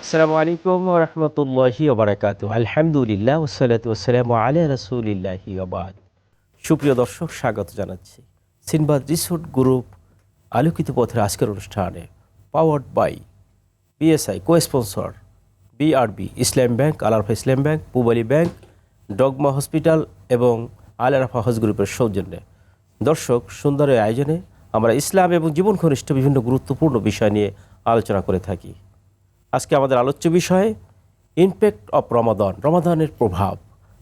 আসসালামু আলাইকুম ওয়া রাহমাতুল্লাহি ওয়া বারাকাতুহু। আলহামদুলিল্লাহ ওয়াসসালাতু ওয়াসসালামু আলা রাসূলিল্লাহি ওয়া বা'দ। সুপ্রিয় দর্শক, স্বাগত জানাচ্ছি সিনবাদ রিসোর্ট গ্রুপ আলোকিত পথের আজকের অনুষ্ঠানে, powered by PSI, cosponsor BRB, Islam bank, Al Arafah Islam bank, Pubali bank, ডগমা হসপিটাল এবং আল আরাফা হজ গ্রুপের সৌজন্যে। দর্শক, সুন্দর এই আয়োজনে আমরা ইসলাম এবং জীবন ঘনিষ্ঠ বিভিন্ন গুরুত্বপূর্ণ বিষয় নিয়ে আলোচনা করে থাকি। আজকে আমাদের আলোচ্য বিষয় ইমপ্যাক্ট অফ রমাদান, রমাদানের প্রভাব।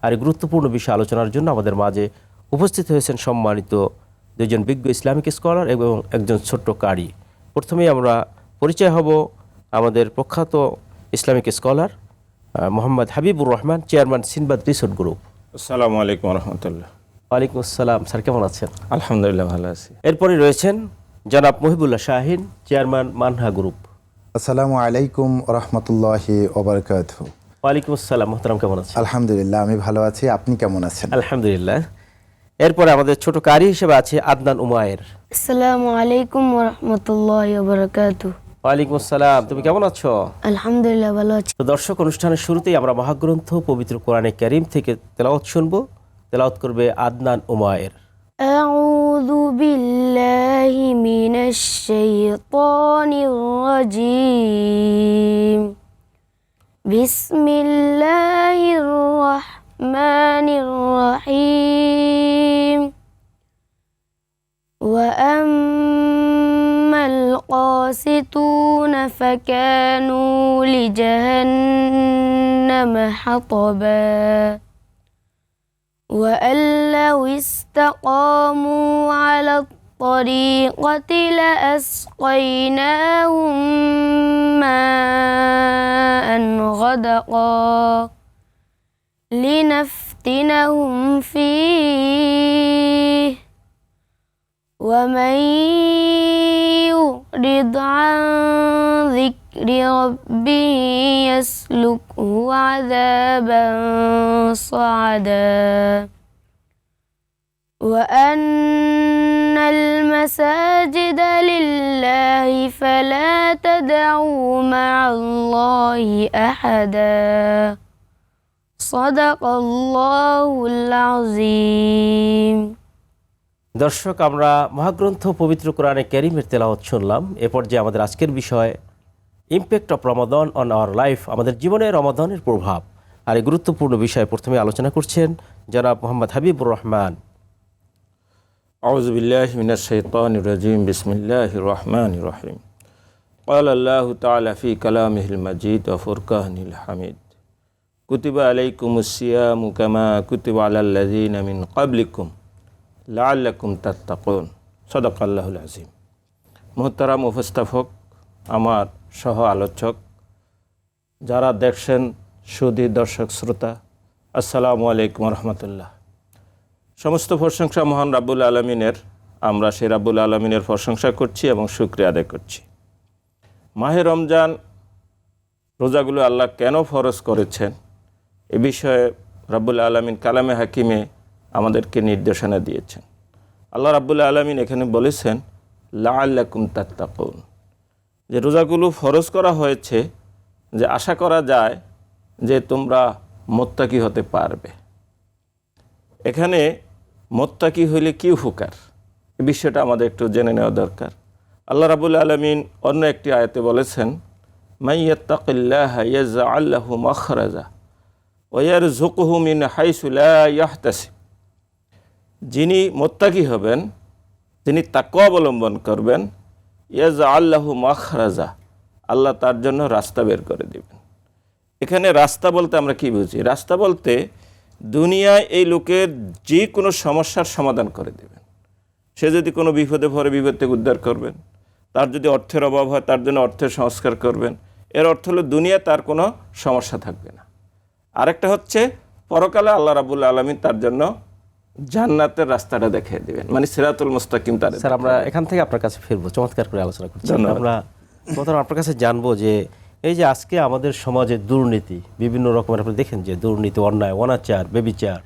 আর এই গুরুত্বপূর্ণ বিষয় আলোচনার জন্য আমাদের মাঝে উপস্থিত হয়েছেন সম্মানিত দুজন বিজ্ঞ ইসলামিক স্কলার এবং একজন ছোট্ট কারি। প্রথমেই আমরা পরিচয় হব আমাদের প্রখ্যাত Islamic scholar Mohammad Habibur Rahman, chairman Sinbad resort group. আসসালামু আলাইকুম রহমতুল্লাহ। ওয়ালাইকুম আসসালাম। স্যার, কেমন আছেন? আলহামদুলিল্লাহ, ভালো আছি। এরপরে রয়েছেন জনাব মহিবুল্লাহ শাহিন, চেয়ারম্যান মানহা গ্রুপ। আসসালামু আলাইকুম রহমতুল্লাহি ওয়া বারাকাতুহু। ওয়ালাইকুম আসসালাম। মোহতারাম, কেমন আছেন? আলহামদুলিল্লাহ, আমি ভালো আছি। আপনি কেমন আছেন? আলহামদুলিল্লাহ। এরপরে আমাদের ছোট কারি হিসেবে আছে আদনান উমায়ের। আসসালামু আলাইকুম ওয়া রাহমাতুল্লাহি ওয়া বারাকাতুহু। ওয়ালাইকুম আসসালাম। তুমি কেমন আছো? আলহামদুলিল্লাহ, ভালো আছি। তো দর্শক, অনুষ্ঠানের শুরুতেই আমরা মহাগ্রন্থ পবিত্র কোরআনে কারীম থেকে তেলাওয়াত শুনবো। তেলাওয়াত করবে আদনান উমায়ের। আউযু বিল্লাহি মিনাশ শাইতানির রাজীম। বিসমিল্লাহির রাহমানির রাহিম। ওয়া আম্মাল কাসিতুনা ফাকানু লিজাহান্নামা হাতাবা। وأن لو استقاموا على الطريقة لأسقيناهم ماء غدقا لنفتنهم فيه ومن يعرض عن ذكر ربه يسلكه عذابا صعدا وأن المساجد لله فلا تدعوا مع الله أحدا صدق الله العظيم। দর্শক, আমরা মহাগ্রন্থ পবিত্র কোরআনে কারীমের তেলাওয়াত শুনলাম। এ পর্যায়ে আমাদের আজকের বিষয় impact of Ramadan on our life, আমাদের জীবনে রমাদানের প্রভাব। আর এই গুরুত্বপূর্ণ বিষয়ে প্রথমে আলোচনা করছেন জনাব মোহাম্মদ হাবিবুর রহমান। আউযু বিল্লাহি মিনাশ শাইতানির রাজীম। বিসমিল্লাহির রহমানির রহিম। ক্বালা আল্লাহু তাআলা ফি কালামিহিল মাজিদ ওয়া ফুরকানিল হামিদ। কুতিবা আলাইকুমুস সিয়ামু কামা কুতিবা আলাল লাযিনা মিন ক্বাবলিকুম লাআল্লাকুম তাত্তাকুন। সাদাকাল্লাহুল আযীম। মুহতারাম উপস্থাপক, আমার সহ আলোচক, যারা দেখছেন, সুধী দর্শক শ্রোতা, আসসালামু আলাইকুম রহমতুল্লাহ। সমস্ত প্রশংসা মহান রাব্বুল আলমিনের। আমরা সেই রাব্বুল আলমিনের প্রশংসা করছি এবং শুকরিয়া আদায় করছি। মাহে রমজান রোজাগুলো আল্লাহ কেন ফরজ করেছেন এ বিষয়ে রাব্বুল আলমিন কালামে হাকিমে আমাদেরকে নির্দেশনা দিয়েছেন। আল্লাহ রাব্বুল আলমিন এখানে বলেছেন লাআল্লাকুম তাত্তাকুন, যে রোজাগুলো ফরজ করা হয়েছে যে আশা করা যায় যে তোমরা মুত্তাকি হতে পারবে। এখানে মুত্তাকি হইলে কি উপকার, এই বিষয়টা আমাদের একটু জেনে নেওয়া দরকার। আল্লাহ রাব্বুল আলামিন অন্য একটি আয়াতে বলেছেন মাইয়াত্তাকিল্লাহা ইয়াজআল লাহু মাখরাজা ওয়া ইয়ারযুকুহু মিন হাইসু লা ইয়াহতাসিব। যিনি মুত্তাকি হবেন, যিনি তাকওয়া অবলম্বন করবেন, ইয়াজআল লাহু মাখরাজা, আল্লাহ তার জন্য রাস্তা বের করে দেবেন। এখানে রাস্তা বলতে আমরা কি বুঝি? রাস্তা বলতে দুনিয়ায় এই লোকের যে কোনো সমস্যার সমাধান করে দেবেন। সে যদি কোনো বিপদে পড়ে বিপদ থেকে উদ্ধার করবেন, তার যদি অর্থের অভাব হয় তার জন্য অর্থের সংস্কার করবেন। এর অর্থ হলো দুনিয়া তার কোনো সমস্যা থাকবে না। আরেকটা হচ্ছে পরকালে আল্লাহ রাব্বুল আলামিন তার জন্য জান্নাতের রাস্তাটা দেখিয়ে দেবেন, মানে সিরাতুল মুস্তাকিম। তার স্যার, আমরা এখান থেকে আপনার কাছে ফিরবো, চমৎকার করে আলোচনা করছি। আমরা প্রথম আপনার কাছে জানবো যে এই যে আজকে আমাদের সমাজে দুর্নীতি বিভিন্ন রকমের, আপনি দেখেন যে দুর্নীতি, অন্যায়, অনাচার, ব্যভিচার,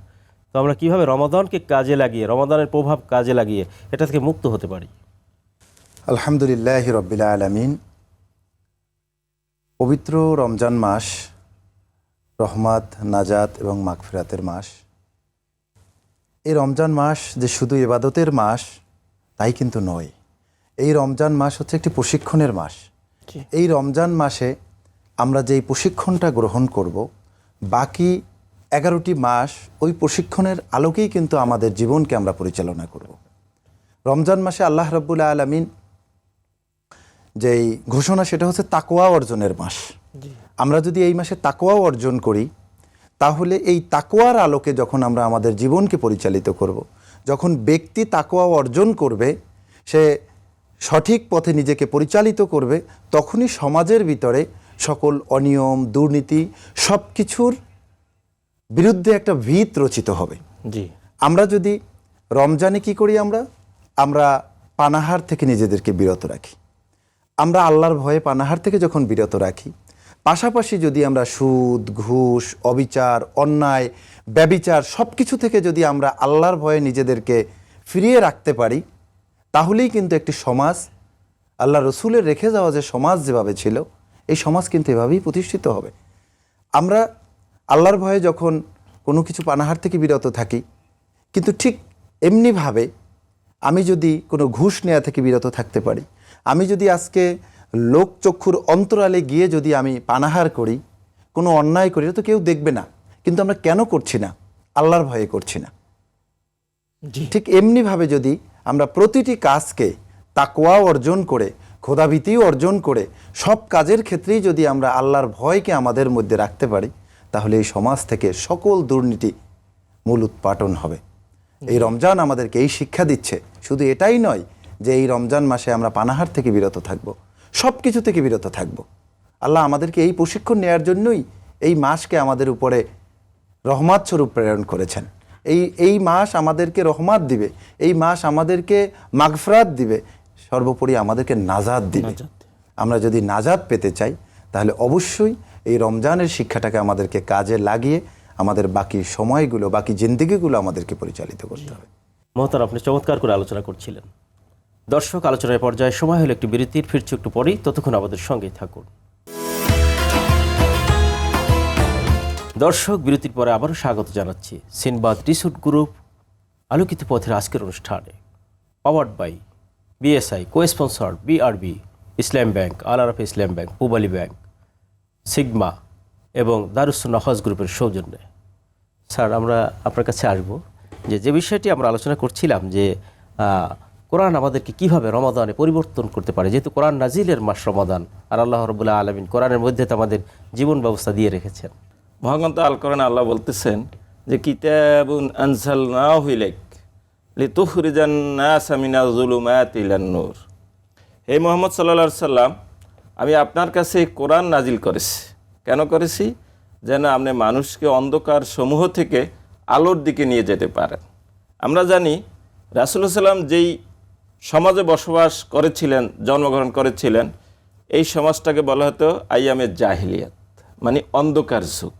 তো আমরা কীভাবে রমাদানকে কাজে লাগিয়ে, রমাদানের প্রভাব কাজে লাগিয়ে এটা থেকে মুক্ত হতে পারি? আলহামদুলিল্লাহি রাব্বিল আলামিন। পবিত্র রমজান মাস রহমত, নাজাত এবং মাগফিরাতের মাস। এই রমজান মাস যে শুধু ইবাদতের মাস তাই কিন্তু নয়। এই রমজান মাস হচ্ছে একটি প্রশিক্ষণের মাস। এই রমজান মাসে আমরা যেই প্রশিক্ষণটা গ্রহণ করব, বাকি 11টি মাস ওই প্রশিক্ষণের আলোকেই কিন্তু আমাদের জীবনকে আমরা পরিচালনা করব। রমজান মাসে আল্লাহ রাব্বুল আলামিন যেই ঘোষণা, সেটা হচ্ছে তাকওয়া অর্জনের মাস। আমরা যদি এই মাসে তাকওয়া অর্জন করি, তাহলে এই তাকওয়ার আলোকে যখন আমরা আমাদের জীবনকে পরিচালিত করব, যখন ব্যক্তি তাকওয়া অর্জন করবে, সে সঠিক পথে নিজেকে পরিচালিত করবে, তখনই সমাজের ভিতরে সকল অনিয়ম, দুর্নীতি সব কিছুর বিরুদ্ধে একটা ভিত রচিত হবে। জি। আমরা যদি রমজানে কি করি, আমরা পানাহার থেকে নিজেদেরকে বিরত রাখি। আমরা আল্লাহর ভয়ে পানাহার থেকে যখন বিরত রাখি, পাশাপাশি যদি আমরা সুদ, ঘুষ, অবিচার, অন্যায়, ব্যভিচার সব কিছু থেকে যদি আমরা আল্লাহর ভয়ে নিজেদেরকে ফিরিয়ে রাখতে পারি, তাহলেই কিন্তু একটি সমাজ, আল্লাহ রসুলের রেখে যাওয়া যে সমাজ যেভাবে ছিল, এই সমাজ কিন্তু এভাবেই প্রতিষ্ঠিত হবে। আমরা আল্লাহর ভয়ে যখন কোনো কিছু পানাহার থেকে বিরত থাকি, কিন্তু ঠিক এমনিভাবে আমি যদি কোনো ঘুষ নেওয়া থেকে বিরত থাকতে পারি, আমি যদি আজকে লোকচক্ষুর অন্তরালে গিয়ে যদি আমি পানাহার করি, কোনো অন্যায় করি, এটা তো কেউ দেখবে না, কিন্তু আমরা কেন করছি না? আল্লাহর ভয়ে করছি না। ঠিক এমনিভাবে যদি আমরা প্রতিটি কাজকে তাকওয়া অর্জন করে, খোদাভীতিও অর্জন করে, সব কাজের ক্ষেত্রেই যদি আমরা আল্লাহর ভয়কে আমাদের মধ্যে রাখতে পারি, তাহলে এই সমাজ থেকে সকল দুর্নীতি মূল উৎপাটন হবে। এই রমজান আমাদেরকে এই শিক্ষা দিচ্ছে। শুধু এটাই নয় যে এই রমজান মাসে আমরা পানাহার থেকে বিরত থাকব, সব কিছু থেকে বিরত থাকব। আল্লাহ আমাদেরকে এই প্রশিক্ষণ নেওয়ার জন্যই এই মাসকে আমাদের উপরে রহমত স্বরূপ প্রেরণ করেছেন। এই মাস আমাদেরকে রহমত দিবে, এই মাস আমাদেরকে মাগফিরাত দিবে, সর্বোপরি আমাদেরকে নাজাত দিবে। আমরা যদি নাজাত পেতে চাই, তাহলে অবশ্যই এই রমজানের শিক্ষাটাকে আমাদেরকে কাজে লাগিয়ে আমাদের বাকি সময়গুলো, বাকি জিন্দেগিগুলো আমাদেরকে পরিচালিত করতে হবে। মহতারাম, আপনি চমৎকার করে আলোচনা করছিলেন। দর্শক, আলোচনার পর্যায়ে সময় হলো একটি বিরতির। ফিরছি একটু পরেই, ততক্ষণ আমাদের সঙ্গেই থাকুন। দর্শক, বিরতির পরে আবারও স্বাগত জানাচ্ছি সিনবাদ রিসোর্ট গ্রুপ আলোকিত পথের আজকের অনুষ্ঠানে, powered by BSI, cosponsored BRB, Islam bank, Al Arafah Islam bank, Pubali bank, Sigma এবং দারুস সুন্নাহ হজ গ্রুপের সৌজন্যে। স্যার, আমরা আপনার কাছে আসব যে বিষয়টি আমরা আলোচনা করছিলাম, যে কোরআন আমাদেরকে কিভাবে রমাদানে পরিবর্তন করতে পারে, যেহেতু কোরআন নাজিলের মাস রমাদান, আর আল্লাহ রাব্বুল আলামিন কোরআনের মধ্যে তো আমাদের জীবন ব্যবস্থা দিয়ে রেখেছেন। মহাগ্রন্থ আল কোরআনে আল্লাহ বলতেছেন যে কিতাবুন আনজালনাহু ইলাইক লিতুখরিজান নাসা মিনাজ যুলুমাতি ইলান নূর। হে মুহাম্মদ সাল্লাল্লাহু আলাইহি সাল্লাম, আমি আপনার কাছে কোরআন নাজিল করেছি। কেন করেছি? যেন আপনি মানুষকে অন্ধকার সমূহ থেকে আলোর দিকে নিয়ে যেতে পারেন। আমরা জানি রাসূলুল্লাহ সাল্লাম যেই সমাজে বসবাস করেছিলেন, জন্মগ্রহণ করেছিলেন, এই সমাজটাকে বলা হতো আইয়ামে জাহিলিয়াত, মানে অন্ধকার যুগ।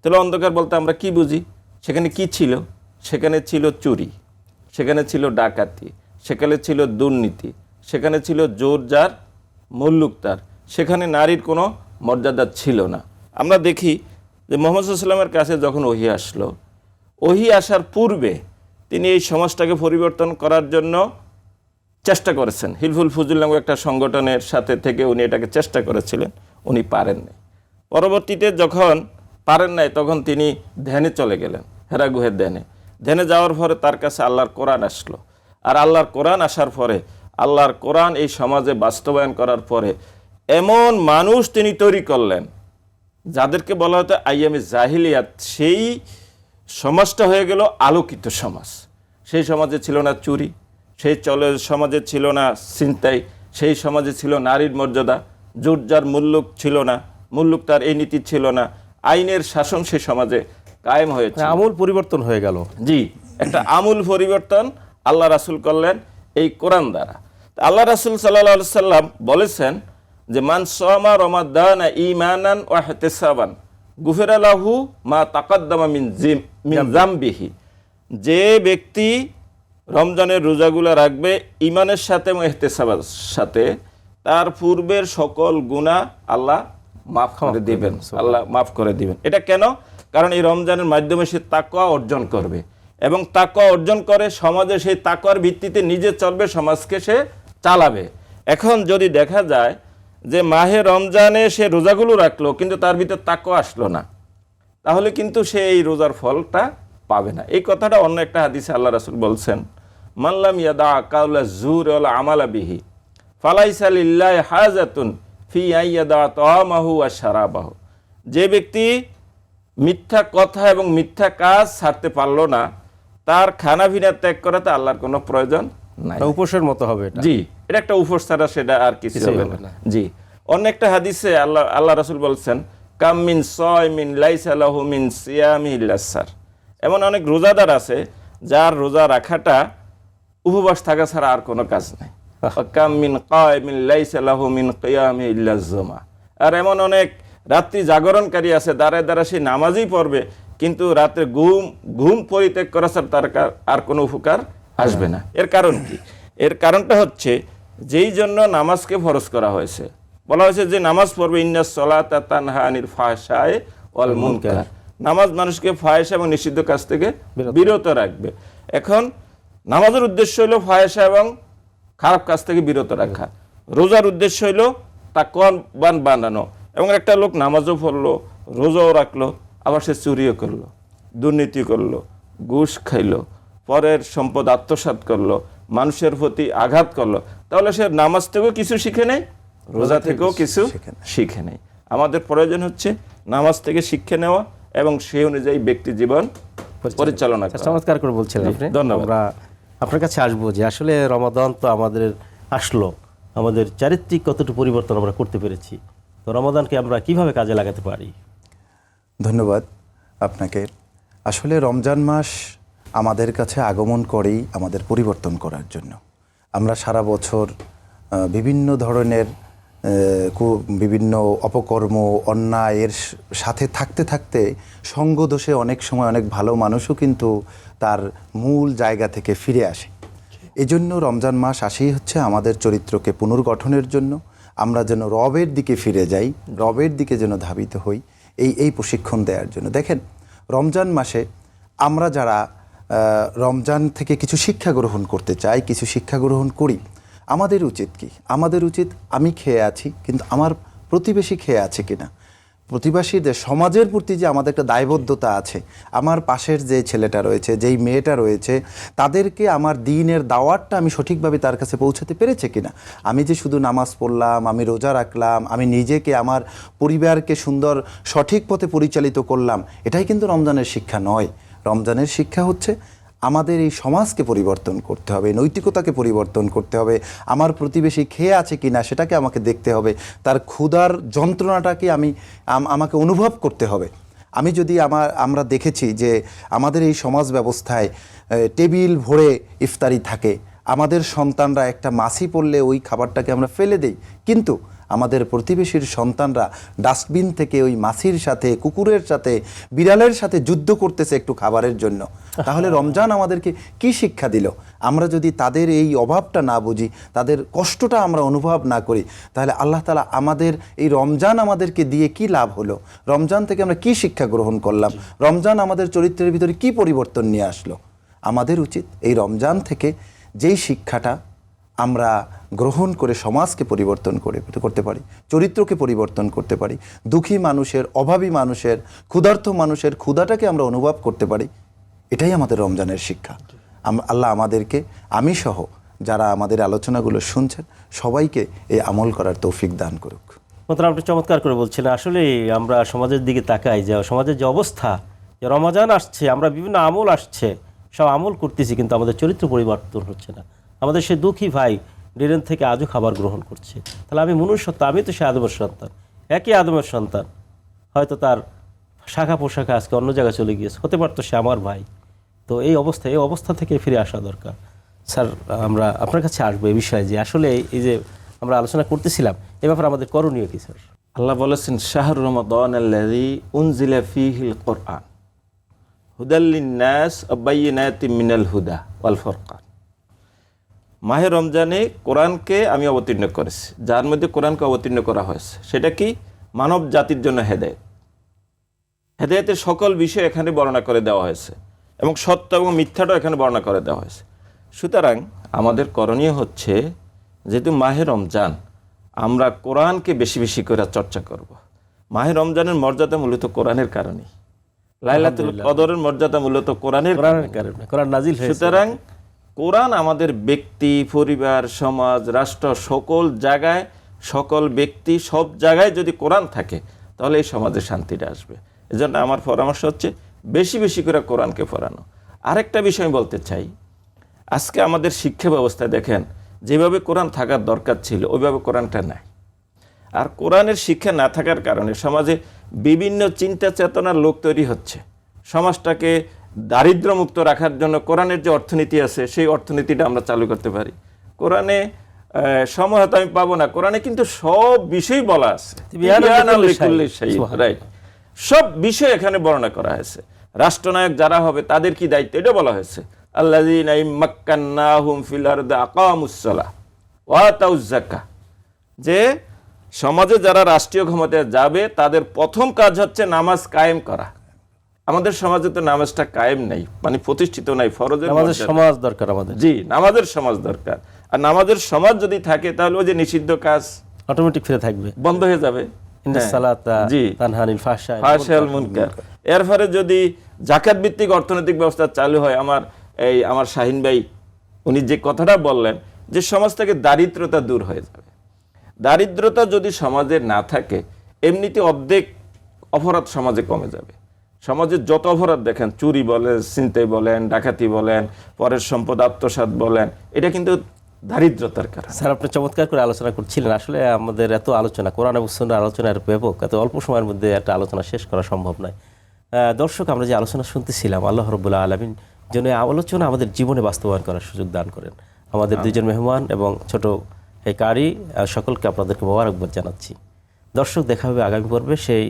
তাহলে অন্ধকার বলতে আমরা কি বুঝি? সেখানে কি ছিল? সেখানে ছিল চুরি, সেখানে ছিল ডাকাতি, সেখানে ছিল দুর্নীতি, সেখানে ছিল জোর জার, মুল্লুকতার, সেখানে নারীর কোনো মর্যাদা ছিল না। আমরা দেখি যে মুহাম্মদ সাল্লাল্লাহু আলাইহি ওয়াসাল্লামের কাছে যখন ওহী আসলো, ওহী আসার পূর্বে তিনি এই সমাজটাকে পরিবর্তন করার জন্য চেষ্টা করেছেন। হিলফুল ফুজুল নামক একটা সংগঠনের সাথে থেকে উনি এটাকে চেষ্টা করেছিলেন, উনি পারেন নাই। পরবর্তীতে যখন পারেন নাই, তখন তিনি ধ্যানে চলে গেলেন, হেরা গুহের ধ্যানে যাওয়ার পরে তার কাছে আল্লাহর কোরআন আসলো। আর আল্লাহর কোরআন আসার পরে, আল্লাহর কোরআন এই সমাজে বাস্তবায়ন করার পরে এমন মানুষ তিনি তৈরি করলেন যাদেরকে বলা হতো আইয়ামে জাহিলিয়াত। সেই সমাজটা হয়ে গেল আলোকিত সমাজ। সেই সমাজে ছিল না চুরি, সেই সমাজে ছিল না ছিনতাই, সেই সমাজে ছিল নারীর মর্যাদা, জোরজার মুল্লুক ছিল না, মুল্লুক তার এই নীতি ছিল না, আইনের শাসন সেই সমাজে কায়েম হয়েছে। আমূল পরিবর্তন হয়ে গেল। জি, একটা আমূল পরিবর্তন আল্লাহ রাসূল করলেন এই কোরআন দ্বারা। আল্লাহ রাসূল সাল্লাল্লাহু আলাইহি সাল্লাম বলেছেন যে মান সামা রমাদানা ঈমানান ওয়া ইহতিসাবান গুফিরা লাহু মা তাকাদ্দামা মিন যামবিহি। যে ব্যক্তি রমজানের রোজাগুলো রাখবে ঈমানের সাথে এবং ইহতিসাবের সাথে, তার পূর্বের সকল গুনাহ আল্লাহ মাফ করে দিবেন, আল্লাহ মাফ করে দিবেন। এটা কেন? কারণ এই রমজানের মাধ্যমে সে তাকওয়া অর্জন করবে, এবং তাকওয়া অর্জন করে সমাজে সেই তাকওয়ার ভিত্তিতে নিজে চলবে, সমাজকে সে চালাবে। এখন যদি দেখা যায় যে মাহে রমজানে সে রোজাগুলো রাখলো কিন্তু তার ভিতর তাকওয়া আসলো না, তাহলে কিন্তু সে এই রোজার ফলটা পাবে না। এই কথাটা অন্য একটা হাদিসে আল্লাহ রাসূল বলছেন, মাল্লাম ইয়াদা কাউলা জুর ওয়াল আমালা বিহি ফালাইসা লিল্লাহি হাজাতুন ফি আইয়াদা তাআমাহু ওয়া শারাবাহু। যে ব্যক্তি মিথ্যা কথা এবং মিথ্যা কাজ ছাড়তে পারলো না, তার খানা পিনা ত্যাগ করাতে আল্লাহর কোনো প্রয়োজন নাই। উপোসের মতো হবে এটা। জি, এটা একটা উপোস ছাড়া সেটা আর কিছু হবে না। জি, অন্য একটা হাদিসে আল্লাহ রাসূল বলছেন, কাম মিন সায়মিন লাইসা লাহু মিন সিয়ামি ইল্লাসার। এমন অনেক রোজাদার আছে যার রোজা রাখাটা উপবাস থাকা ছাড়া আর কোনো কাজ নাই। কাম মিন কায়মিন লাইসা লাহু মিন কিয়ামি ইল্লাজ-জুমা। আর এমন অনেক রাত্রি জাগরণকারী আছে, দাঁড়ায় দাঁড়ায় সে নামাজই পড়বে, কিন্তু রাতে ঘুম পরিত্যাগ করা ছাড়া তার আর কোনো উপকার আসবে না। এর কারণ কি? এর কারণটা হচ্ছে, যেই জন্য নামাজকে ফরজ করা হয়েছে, বলা হয়েছে যে নামাজ পড়বে, ইন্নাস সালাতা তানহা আনিল ফাহশায়ে ওয়াল মুনকার। নামাজ মানুষকে ফাহেসা এবং নিষিদ্ধ কাজ থেকে বিরত রাখবে। এখন নামাজের উদ্দেশ্য হলো ফাহেসা এবং খারাপ কাজ থেকে বিরত রাখা, রোজার উদ্দেশ্য হলো তাকওয়াবান বানানো। এবং একটা লোক নামাজও পড়লো, রোজাও রাখলো, আবার সে চুরিও করলো, দুর্নীতি করলো, ঘুষ খাইলো, পরের সম্পদ আত্মসাৎ করলো, মানুষের প্রতি আঘাত করলো, তাহলে সে নামাজ থেকেও কিছু শিখে নেয়, রোজা থেকেও কিছু শিখে নেয়। আমাদের প্রয়োজন হচ্ছে নামাজ থেকে শিক্ষা নেওয়া এবং সেই অনুযায়ী ব্যক্তি জীবন পরিচালনা করা। চমৎকার করে বলছিলেন আপনি। ধন্যবাদ। আমরা আপনার কাছে আসবো যে আসলে রমাদান তো আমাদের আসলো, আমাদের চারিত্রিক কতটুকু পরিবর্তন আমরা করতে পেরেছি, তো রমাদানকে আমরা কিভাবে কাজে লাগাতে পারি? ধন্যবাদ আপনাকে। আসলে রমজান মাস আমাদের কাছে আগমন করেই আমাদের পরিবর্তন করার জন্য। আমরা সারা বছর বিভিন্ন ধরনের বিভিন্ন অপকর্ম অন্যায়ের সাথে থাকতে থাকতে সঙ্গদোষে অনেক সময় অনেক ভালো মানুষও কিন্তু তার মূল জায়গা থেকে ফিরে আসে। এজন্য রমজান মাস আসেই হচ্ছে আমাদের চরিত্রকে পুনর্গঠনের জন্য, আমরা যেন রবের দিকে ফিরে যাই, রবের দিকে যেন ধাবিত হই, এই প্রশিক্ষণ দেওয়ার জন্য। দেখেন, রমজান মাসে আমরা যারা রমজান থেকে কিছু শিক্ষা গ্রহণ করতে চাই, কিছু শিক্ষা গ্রহণ করি, আমাদের উচিত কি? আমাদের উচিত, আমি খেয়ে আছি কিন্তু আমার প্রতিবেশী খেয়ে আছে কিনা, প্রতিবেশীদের সমাজের প্রতি যে আমাদের একটা দায়বদ্ধতা আছে, আমার পাশের যে ছেলেটা রয়েছে, যেই মেয়েটা রয়েছে, তাদেরকে আমার দ্বীনের দাওয়াতটা আমি সঠিকভাবে তার কাছে পৌঁছাতে পেরেছে কিনা। আমি যে শুধু নামাজ পড়লাম, আমি রোজা রাখলাম, আমি নিজেকে আমার পরিবারকে সুন্দর সঠিক পথে পরিচালিত করলাম, এটাই কিন্তু রমজানের শিক্ষা নয়। রমজানের শিক্ষা হচ্ছে আমাদের এই সমাজকে পরিবর্তন করতে হবে, নৈতিকতাকে পরিবর্তন করতে হবে, আমার প্রতিবেশী খেয়ে আছে কি না সেটাকে আমাকে দেখতে হবে, তার ক্ষুধার যন্ত্রণাটাকে আমাকে অনুভব করতে হবে। আমি যদি আমরা দেখেছি যে আমাদের এই সমাজ ব্যবস্থায় টেবিল ভরে ইফতারি থাকে, আমাদের সন্তানরা একটা মাছি পড়লে ওই খাবারটাকে আমরা ফেলে দেই, কিন্তু আমাদের প্রতিবেশীর সন্তানরা ডাস্টবিন থেকে ওই মাছির সাথে, কুকুরের সাথে, বিড়ালের সাথে যুদ্ধ করতেছে একটু খাবারের জন্য। তাহলে রমজান আমাদেরকে কি শিক্ষা দিল? আমরা যদি তাদের এই অভাবটা না বুঝি, তাদের কষ্টটা আমরা অনুভব না করি, তাহলে আল্লাহ তাআলা আমাদের এই রমজান আমাদেরকে দিয়ে কি লাভ হলো? রমজান থেকে আমরা কি শিক্ষা গ্রহণ করলাম? রমজান আমাদের চরিত্রের ভিতরে কি পরিবর্তন নিয়ে আসলো? আমাদের উচিত এই রমজান থেকে যেই শিক্ষাটা আমরা গ্রহণ করে সমাজকে পরিবর্তন করতে পারি, চরিত্রকে পরিবর্তন করতে পারি, দুঃখী মানুষের, অভাবী মানুষের, ক্ষুধার্ত মানুষের ক্ষুধাটাকে আমরা অনুভব করতে পারি, এটাই আমাদের রমজানের শিক্ষা। আল্লাহ আমাদেরকে, আমি সহ যারা আমাদের আলোচনাগুলো শুনছেন, সবাইকে এই আমল করার তৌফিক দান করুক। মাত্র আপনি চমৎকার করে বলছিলেন। আসলে আমরা সমাজের দিকে তাকাই, যে সমাজের যে অবস্থা, যে রমজান আসছে, আমরা বিভিন্ন আমল আসছে, সব আমল করতেছি, কিন্তু আমাদের চরিত্র পরিবর্তন হচ্ছে না। আমাদের সে দুঃখী ভাই ড্রেন থেকে আজও খাবার গ্রহণ করছে, তাহলে আমি মনুষ্যত্ব, আমি তো সে আদমের সন্তান, একই আদমের সন্তান, হয়তো তার শাখা পোশাখা আজকে অন্য জায়গায় চলে গিয়েছে, হতে পারতো সে আমার ভাই। তো এই অবস্থা থেকে ফিরে আসা দরকার। স্যার, আমরা আপনার কাছে আসবো এই বিষয়ে, যে আসলে এই যে আমরা আলোচনা করতেছিলাম, এ ব্যাপারে আমাদের করণীয় কি স্যার? আল্লাহ বলেছেন, শাহরু রমাদানাল্লাযী উনজিলা ফীহিল কুরআন হুদাল লিন-নাস ওয়া বায়্যিনাতিম মিনাল হুদা ওয়াল ফুরকান। মাহে রমজানে কোরআনকে আমি অবতীর্ণ করেছি, যার মধ্যে কোরআনকে অবতীর্ণ করা হয়েছে। সেটা কি? মানব জাতির জন্য হেদায়েত। হেদায়েতের সকল বিষয় এখানে বর্ণনা করে দেওয়া হয়েছে এবং সত্য এবং মিথ্যাটাও এখানে বর্ণনা করে দেওয়া হয়েছে। সুতরাং আমাদের করণীয় হচ্ছে, যেহেতু মাহে রমজান, আমরা কোরআনকে বেশি বেশি করে চর্চা করব। মাহে রমজানের মর্যাদা মূলত কোরআনের কারণেই, লাইলাতুল কদরের মর্যাদা মূলত কোরআনের কারণে কোরআন নাজিল হয়েছে। সুতরাং কোরআন আমাদের ব্যক্তি, পরিবার, সমাজ, রাষ্ট্র, সকল জায়গায়, সকল ব্যক্তি, সব জায়গায় যদি কোরআন থাকে তাহলে এই সমাজে শান্তিটা আসবে। এজন্য আমার পরামর্শ হচ্ছে বেশি বেশি করে কোরআনকে পড়ানো। আরেকটা বিষয় আমি বলতে চাই, আজকে আমাদের শিক্ষা ব্যবস্থায় দেখেন যেভাবে কোরআন থাকার দরকার ছিল ওইভাবে কোরআনটা নাই। আর কোরআনের শিক্ষা না থাকার কারণে সমাজে বিভিন্ন চিন্তা চেতনার লোক তৈরি হচ্ছে। সমাজটাকে দারিদ্র্যমুক্ত রাখার জন্য কোরআনের যে অর্থনীতি আছে সেই অর্থনীতিটা আমরা চালু করতে পারি। কোরআনে সময় হয়তো আমি পাবো না, কোরআনে কিন্তু সব বিষয় বলা আছে, রাইট, সব বিষয় এখানে বর্ণনা করা হয়েছে। রাষ্ট্রনায়ক যারা হবে তাদের কি দায়িত্ব এটা বলা হয়েছে। আল্লাযীনা ইম্মাক্কান্নাহুম ফিল আরদি আকামুস সালাহ ওয়া আতাউয যাকাহ, যে সমাজে যারা রাষ্ট্রীয় ক্ষমতায় যাবে তাদের প্রথম কাজ হচ্ছে নামাজ কায়েম করা। আমাদের সমাজে তো নামাজটা কায়েম নাই, মানে প্রতিষ্ঠিত নাই। ফরজের নামাজের সমাজ দরকার আমাদের। জি, নামাজের সমাজ দরকার। আর নামাজের সমাজ যদি থাকে তাহলে ওই যে নিষিদ্ধ কাজ অটোমেটিক ফিরে থাকবে, বন্ধ হয়ে যাবে। এরপরে যদি জাকাত ভিত্তিক অর্থনৈতিক ব্যবস্থা চালু হয়, আমার শাহিন ভাই উনি যে কথাটা বললেন যে সমাজ থেকে দারিদ্রতা দূর হয়ে যাবে। দারিদ্রতা যদি সমাজে না থাকে এমনিতে অর্ধেক অপরাধ সমাজে কমে যাবে। সমাজে যত অপরাধ দেখেন, চুরি বলেন, ছিনতাই বলেন, ডাকাতি বলেন, পরের সম্পদ আত্মসাৎ বলেন, এটা কিন্তু দারিদ্রতার কারণ। স্যার, আপনি চমৎকার করে আলোচনা করছিলেন। আসলে আমাদের এত আলোচনা, কোরআন এবং সুন্নাহর আলোচনার ব্যাপক, এত অল্প সময়ের মধ্যে একটা আলোচনা শেষ করা সম্ভব নয়। দর্শক, আমরা যে আলোচনা শুনতেছিলাম, আল্লাহ রাব্বুল আলামিন যেন এই আলোচনা আমাদের জীবনে বাস্তবায়ন করার সুযোগ দান করেন। আমাদের দুইজন মেহমান এবং ছোট এই কারি সকলকে আপনাদেরকে মোবারকবাদ জানাচ্ছি। দর্শক, দেখা হবে আগামী পর্বে। সেই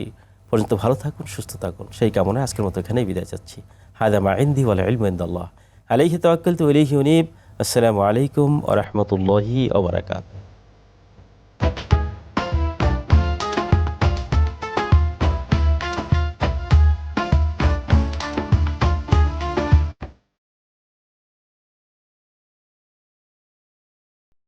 পর্যন্ত ভালো থাকুন, সুস্থ থাকুন, সেই কামনায় আজকের মতো এখানেই বিদায় চাচ্ছি। হাদা মা ইনদি ওয়াল ইলমু ইনদাল্লাহ, আলাইহি তাওয়াক্কালতু ওয়া ইলাইহি উনীব। আসসালামু আলাইকুম ওয়া রাহমাতুল্লাহি ওয়া বারাকাতুহু।